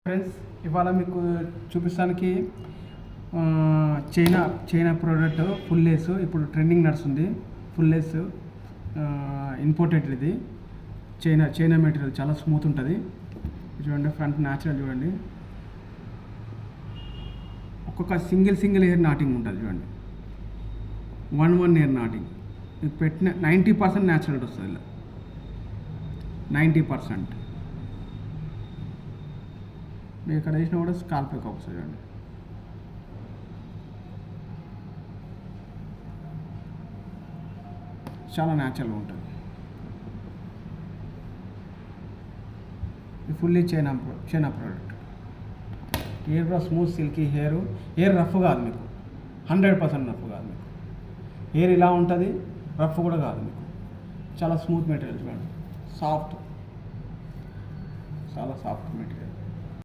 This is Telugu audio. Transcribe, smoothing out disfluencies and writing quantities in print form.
ఫ్రెండ్స్, ఇవాళ మీకు చూపిస్తానికి చైనా ప్రోడక్ట్ ఫుల్ లేస్ ఇప్పుడు ట్రెండింగ్ నడుస్తుంది. ఫుల్ లేస్ ఇంపోర్టెడ్, ఇది చైనా మెటీరియల్, చాలా స్మూత్ ఉంటుంది. చూడండి, ఫ్రంట్ న్యాచురల్ చూడండి, ఒక్కొక్క సింగిల్ హెయిర్ నాటింగ్ ఉంటుంది. చూడండి, వన్ ఇయర్ నాటింగ్. ఇది పెట్టిన 90% న్యాచురల్ వస్తుంది. ఇలా 90%. మీరు ఇక్కడ వేసినా కూడా స్కాల్ప్ ఎక్కువ వస్తుంది. చూడండి, చాలా న్యాచురల్గా ఉంటుంది. ఇది ఫుల్లీ చైనా ప్రోడక్ట్. హెయిర్ కూడా స్మూత్ సిల్కీ హెయిర్ రఫ్ కాదు మీకు, 100% రఫ్ కాదు మీకు. హెయిర్ ఇలా ఉంటుంది, రఫ్ కూడా కాదు మీకు. చాలా స్మూత్ మెటీరియల్ చూడండి, సాఫ్ట్, చాలా సాఫ్ట్ మెటీరియల్.